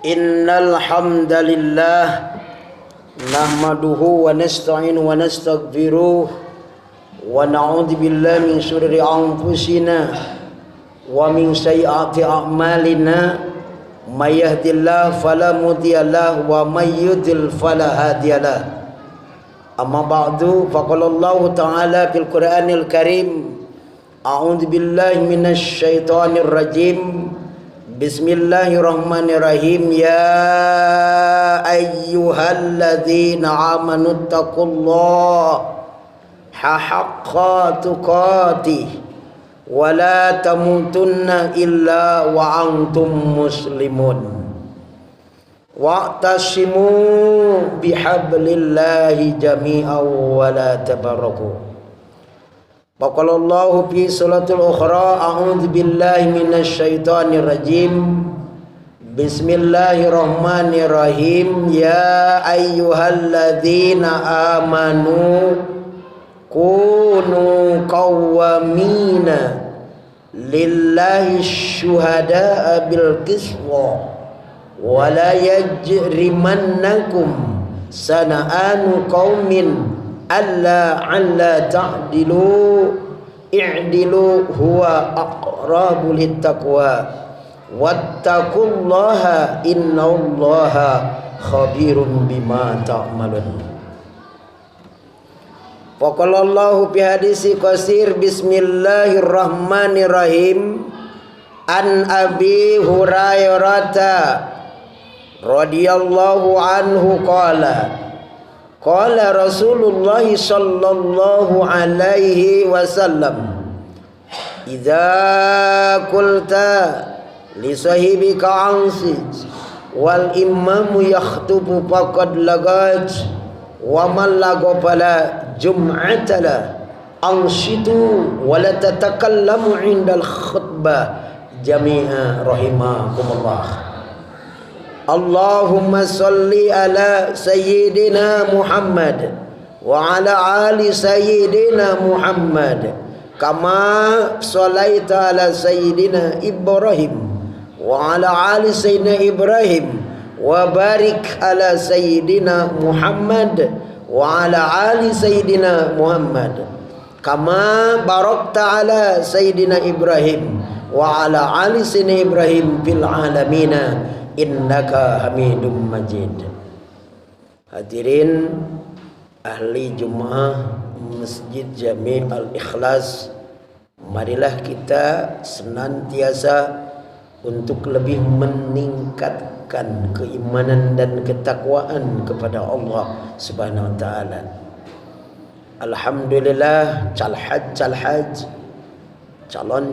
Innal hamdalillah nahmaduhu wa nasta'inu wa nastaghfiruh wa na'udzu billahi min shururi anfusina wa min sayyiati a'malina may yahdihillahu fala mudhilla lahu wa may yudlil fala hadiya lahu. Amma ba'du, faqala Allah ta'ala fil Qur'anil Karim, a'udzu billahi minasy syaithanir rajim. Bismillahirrahmanirrahim. Ya ayyuhalladzina amanu taqullaha haqqa tuqatih wa la tamutunna illa wa antum muslimun. Wa'tasimu bihablillahi jami'an wa la tabarraku. Faqala Allahu fi suratul ukhra, a'udzu billahi minasy syaithanir rajim. Bismillahirrahmanirrahim. Ya ayyuhalladzina amanu kunu qawwamina lillahi syuhada'a bil qiswa wa la yajrimannakum sana'anu qaumin alla ta'dilu i'dilu huwa aqrabu littaqwa wattaqullaha innallaha khabirun bima ta'malun. Faqala Allahu fi hadisi qasir. Bismillahirrahmanirrahim. An Abi Hurairah radhiyallahu anhu qala qala Rasulullah sallallahu alaihi wasallam, idza qulta li sahibika ansit wal imamu yakhutubu faqad lagat wa man lagafala jum'atala ansitu wa la tatakallamu indal khutbah jami'a rahimakumullah. Allahumma salli ala sayyidina Muhammad wa ala ali sayyidina Muhammad kama sallaita ala sayyidina Ibrahim wa ala ali sayyidina Ibrahim wa barik ala sayyidina Muhammad wa ala ali sayyidina Muhammad kama barakta ala sayyidina Ibrahim wa ala ali sayyidina Ibrahim fil alamina innaka hamidum majid. Hadirin ahli Jumaah Masjid Jami' Al-Ikhlas, marilah kita senantiasa untuk lebih meningkatkan keimanan dan ketakwaan kepada Allah Subhanahu wa taala. Alhamdulillah,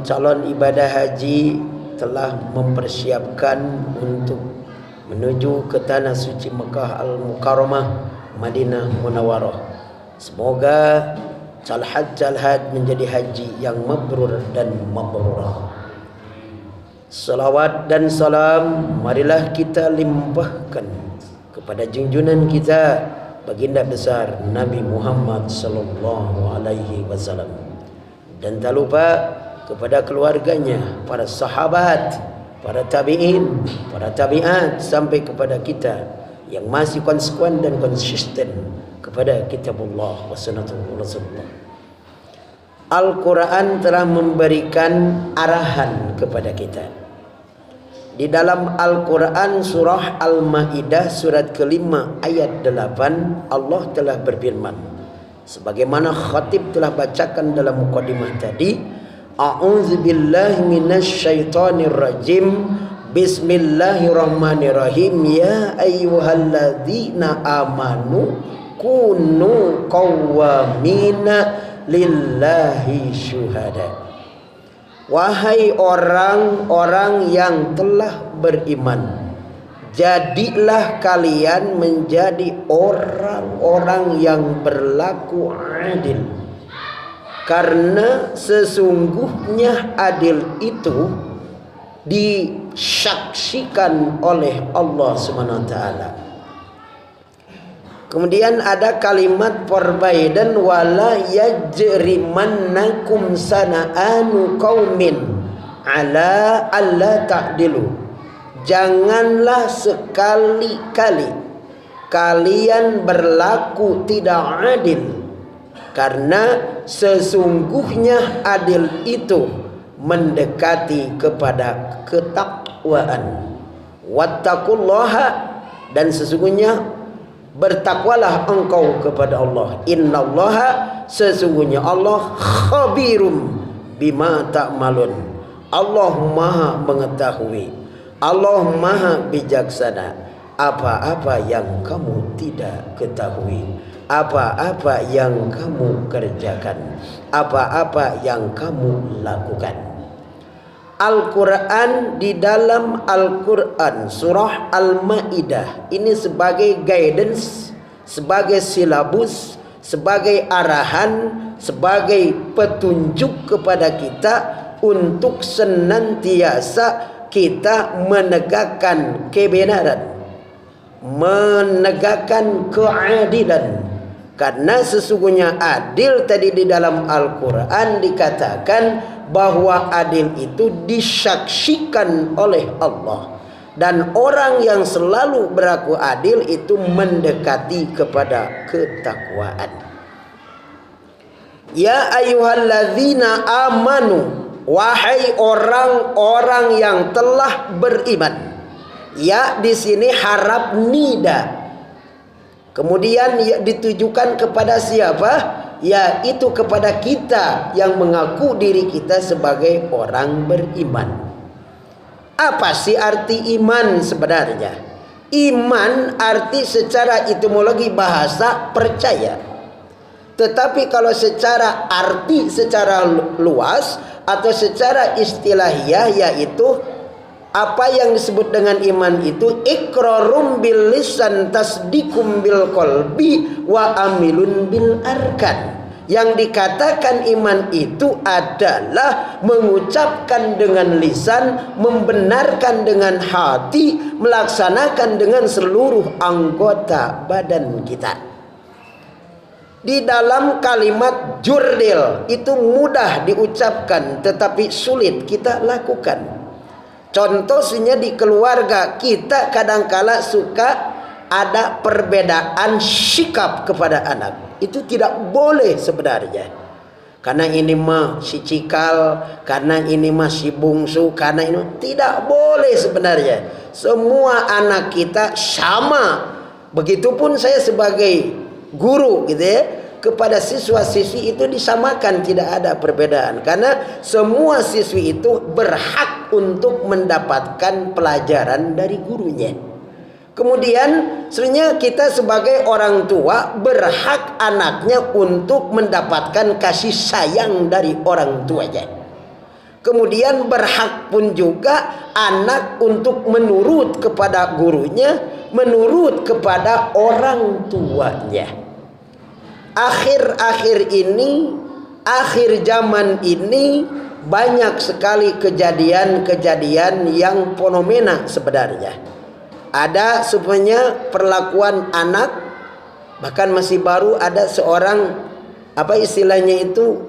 calon ibadah haji telah mempersiapkan untuk menuju ke tanah suci Mekah Al-Mukarramah, Madinah Munawwarah. Semoga calhad menjadi haji yang mabrur dan mabrurah. Salawat dan salam marilah kita limpahkan kepada junjungan kita baginda besar Nabi Muhammad sallallahu alaihi wasallam, dan tak lupa kepada keluarganya, para sahabat, para tabi'in, para tabi'at, sampai kepada kita yang masih konsekuen dan konsisten kepada kitabullah wa sunnah Rasulullah. Al-Quran telah memberikan arahan kepada kita. Di dalam Al-Quran surah Al-Ma'idah surat kelima ayat 8, Allah telah berfirman, sebagaimana khatib telah bacakan dalam mukadimah tadi, a'udzu billahi minasy syaithanir rajim. Bismillahirrahmanirrahim. Ya ayyuhalladzina amanu kunu qawwamina lillahi syuhada. Wahai orang-orang yang telah beriman, jadilah kalian menjadi orang-orang yang berlaku adil, karena sesungguhnya adil itu disaksikan oleh Allah Subhanahu wa taala. Kemudian ada kalimat perbaidan, wala yajrimannakum sana'anu qaumin ala alla ta'dilu. janganlah sekali-kali kalian berlaku tidak adil, karena sesungguhnya adil itu mendekati kepada ketakwaan. Wattaqullaha, dan sesungguhnya bertakwalah engkau kepada Allah. Innallaha, sesungguhnya Allah, khabirum bima ta'malun. Allah maha mengetahui, Allah maha bijaksana apa-apa yang kamu tidak ketahui, apa-apa yang kamu kerjakan, apa-apa yang kamu lakukan. Al-Quran, di dalam Al-Quran surah Al-Ma'idah ini sebagai guidance, sebagai silabus, sebagai arahan, sebagai petunjuk kepada kita untuk senantiasa kita menegakkan kebenaran, menegakkan keadilan. Karena sesungguhnya adil tadi di dalam Al-Quran dikatakan bahwa adil itu disaksikan oleh Allah, dan orang yang selalu berlaku adil itu mendekati kepada ketakwaan. Ya ayyuhalladzina amanu, wahai orang-orang yang telah beriman. Ya di sini harap nida. Kemudian ya ditujukan kepada siapa? Yaitu kepada kita yang mengaku diri kita sebagai orang beriman. Apa sih arti iman sebenarnya? Iman arti secara etimologi bahasa percaya. Tetapi kalau secara arti secara luas atau secara istilahiyah, yaitu apa yang disebut dengan iman itu iqrarum bil lisan tasdiqum bil qalbi wa amilun bil arkan. Yang dikatakan iman itu adalah mengucapkan dengan lisan, membenarkan dengan hati, melaksanakan dengan seluruh anggota badan kita. Di dalam kalimat jurdil itu mudah diucapkan tetapi sulit kita lakukan. Contohnya di keluarga kita kadangkala suka ada perbedaan sikap kepada anak. Itu tidak boleh sebenarnya. Karena ini mah si cikal, karena ini mah si bungsu, karena ini tidak boleh sebenarnya. Semua anak kita sama. Begitupun saya sebagai guru gitu ya, kepada siswa-siswi itu disamakan, tidak ada perbedaan. Karena semua siswi itu berhak untuk mendapatkan pelajaran dari gurunya. Kemudian sebenarnya kita sebagai orang tua berhak anaknya untuk mendapatkan kasih sayang dari orang tuanya. Kemudian berhak pun juga anak untuk menurut kepada gurunya, menurut kepada orang tuanya. Akhir-akhir ini, akhir zaman ini banyak sekali kejadian-kejadian yang fenomena sebenarnya. Ada sebenarnya perlakuan anak, bahkan masih baru ada seorang apa istilahnya itu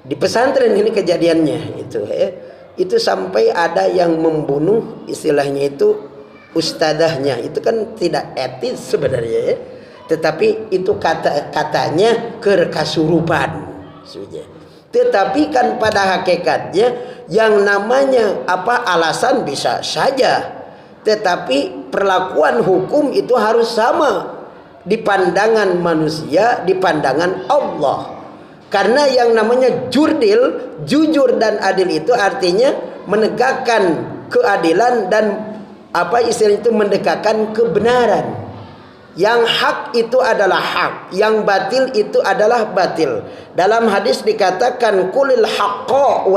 di pesantren ini kejadiannya itu sampai ada yang membunuh istilahnya itu ustadahnya. Itu kan tidak etis sebenarnya ya. Tetapi itu katanya kekasurupan. Tetapi kan pada hakikatnya yang namanya alasan bisa saja. Tetapi perlakuan hukum itu harus sama di pandangan manusia, di pandangan Allah. Karena yang namanya jurdil, jujur dan adil itu artinya menegakkan keadilan dan istilah itu mendekatkan kebenaran. Yang hak itu adalah hak, yang batil itu adalah batil. Dalam hadis dikatakan qulil haqqo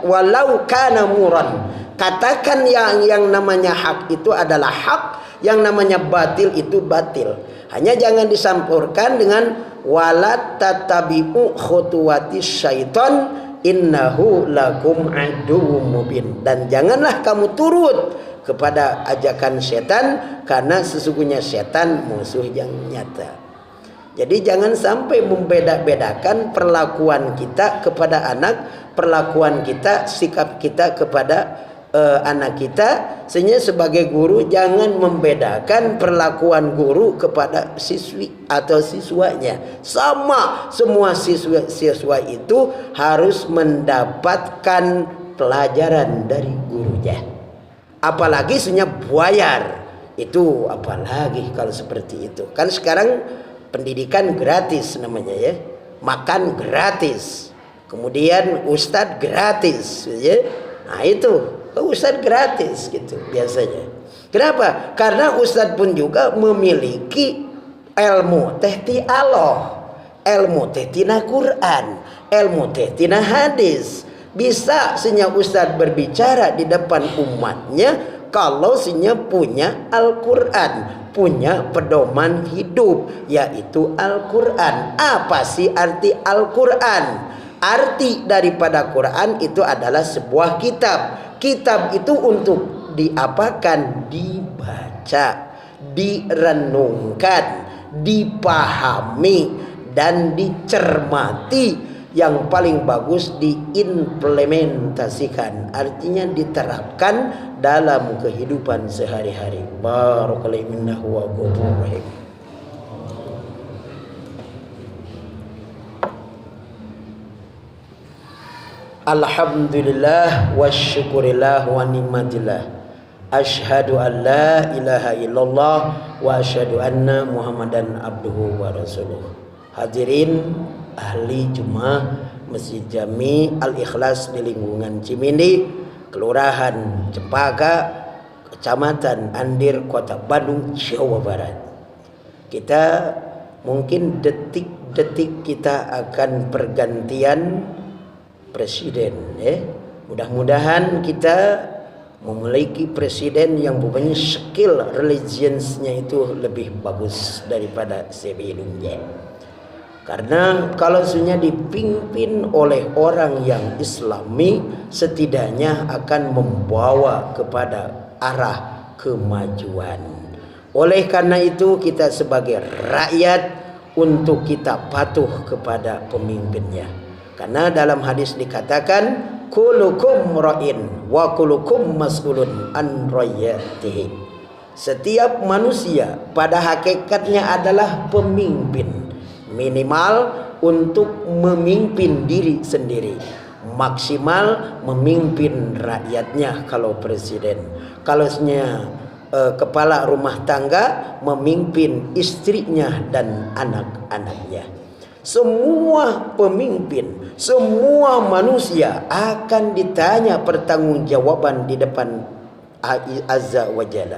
walau kana muran. Katakan yang namanya hak itu adalah hak, yang namanya batil itu batil. Hanya jangan disampurkan dengan wala tatabi'u khutuwatis syaiton innahu lakum aduwwum mubin. Dan janganlah kamu turut kepada ajakan setan, karena sesungguhnya setan musuh yang nyata. Jadi jangan sampai membeda-bedakan perlakuan kita kepada anak, perlakuan kita, sikap kita kepada anak kita, sehingga sebagai guru jangan membedakan perlakuan guru kepada siswi atau siswanya. Sama, semua siswa itu harus mendapatkan pelajaran dari gurunya. Apalagi sebenarnya buayar itu, apalagi kalau seperti itu. Kan sekarang pendidikan gratis namanya ya, makan gratis, kemudian ustadz gratis ya. Nah itu ustadz gratis gitu biasanya. Kenapa? Karena ustadz pun juga memiliki ilmu tehti Allah, ilmu tehtina Quran, ilmu tehtina hadis. Bisa senya ustadz berbicara di depan umatnya kalau senya punya Al-Quran, punya pedoman hidup, yaitu Al-Quran. Apa sih arti Al-Quran? Arti daripada Quran itu adalah sebuah kitab. Kitab itu untuk diapakan? Dibaca, direnungkan, dipahami, dan dicermati. Yang paling bagus diimplementasikan, artinya diterapkan dalam kehidupan sehari-hari. Barakallahu minnahu wa ghafurur rahim. Alhamdulillah wa syukurillah wa ni'matillah. Asyhadu an la ilaha illallah wa asyhadu anna Muhammadan abduhu wa rasuluh. Hadirin ahli Jumat Masjid Jami Al-Ikhlas di lingkungan Cimindi, Kelurahan Cempaka, Kecamatan Andir, Kota Bandung, Jawa Barat. Kita mungkin detik-detik kita akan pergantian presiden ya. Mudah-mudahan kita memiliki presiden yang punya skill religionsnya itu lebih bagus daripada sebelumnya. Karena kalau sebenarnya dipimpin oleh orang yang Islami, setidaknya akan membawa kepada arah kemajuan. Oleh karena itu kita sebagai rakyat untuk kita patuh kepada pemimpinnya. Karena dalam hadis dikatakan kullukum ra'in wa kullukum mas'ulun an rayyatihi. Setiap manusia pada hakikatnya adalah pemimpin, minimal untuk memimpin diri sendiri, maksimal memimpin rakyatnya kalau presiden. Kalau kepala rumah tangga memimpin istrinya dan anak-anaknya. Semua pemimpin, semua manusia akan ditanya pertanggungjawaban di depan Azza wa Jalla.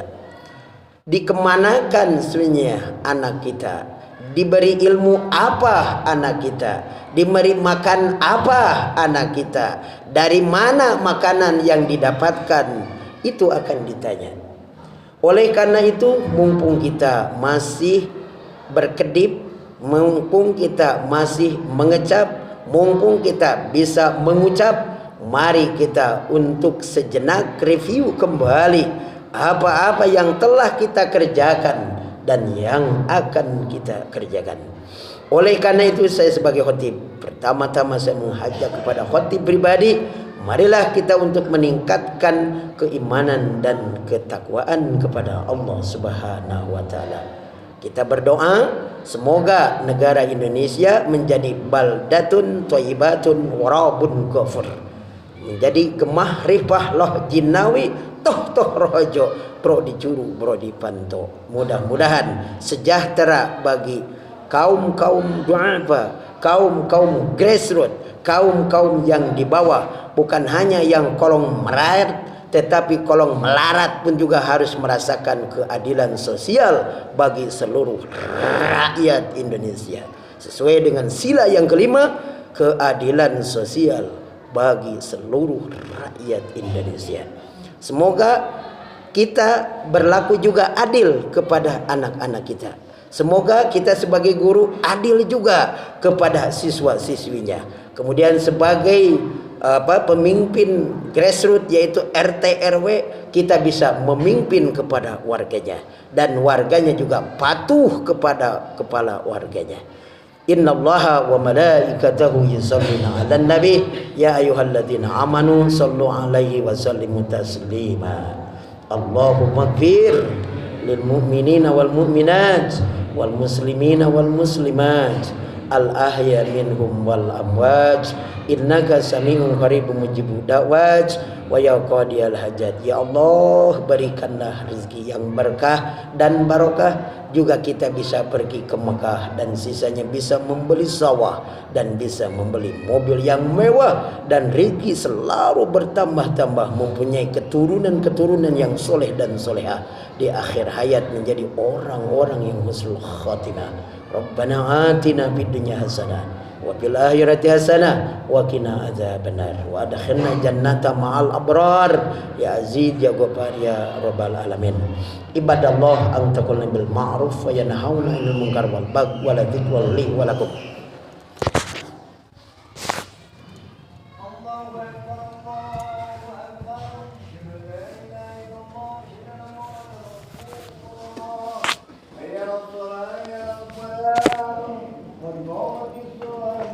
Dikemanakan sebenarnya anak kita? Diberi ilmu apa anak kita? Diberi makan apa anak kita? Dari mana makanan yang didapatkan? Itu akan ditanya. Oleh karena itu, mumpung kita masih berkedip, mumpung kita masih mengecap, mumpung kita bisa mengucap, mari kita untuk sejenak review kembali apa-apa yang telah kita kerjakan dan yang akan kita kerjakan. Oleh karena itu saya sebagai khatib, pertama-tama saya mengajak kepada khatib pribadi, marilah kita untuk meningkatkan keimanan dan ketakwaan kepada Allah Subhanahu wa taala. Kita berdoa semoga negara Indonesia menjadi baldatun thayyibatun warabun ghafur, menjadi gemah ripah loh jinawi toh rojo pro dicuru pro dipanto. Mudah-mudahan sejahtera bagi kaum duafa, kaum grassroots, kaum yang di bawah, bukan hanya yang kolong merayat, tetapi kolong melarat pun juga harus merasakan keadilan sosial bagi seluruh rakyat Indonesia. Sesuai dengan sila yang kelima, keadilan sosial bagi seluruh rakyat Indonesia. Semoga kita berlaku juga adil kepada anak-anak kita. Semoga kita sebagai guru adil juga kepada siswa-siswinya. Kemudian sebagai pemimpin grassroots yaitu RT RW, kita bisa memimpin kepada warganya dan warganya juga patuh kepada kepala warganya. Innallaha wa malaikatahu yusholluna 'alan nabi ya ayyuhalladzina amanu shallu 'alaihi wa sallimu taslima. Allahumma ighfir lil mu'minina wal mu'minat wal muslimina wal muslimat al ahya minhum wal amwat innaka sami'un qaribun mujibud da'wat wa ya qadiyal hajat. Ya Allah, berikanlah rezeki yang berkah dan barokah, juga kita bisa pergi ke Mekah dan sisanya bisa membeli sawah dan bisa membeli mobil yang mewah, dan rezeki selalu bertambah-tambah, mempunyai keturunan-keturunan yang soleh dan solehah, di akhir hayat menjadi orang-orang yang husnul khatimah. Rabbana atina fid dunya hasanah wa fil akhirati hasanah wa qina adzabannar wa adkhilna jannata ma'al abrar ya aziz ya ghaffar ya rabbal alamin. Ibadallah antaqulna bil ma'ruf wa yanhauna 'anil munkar wal baghi wa la dzikru li wa lakum. والموت الصالح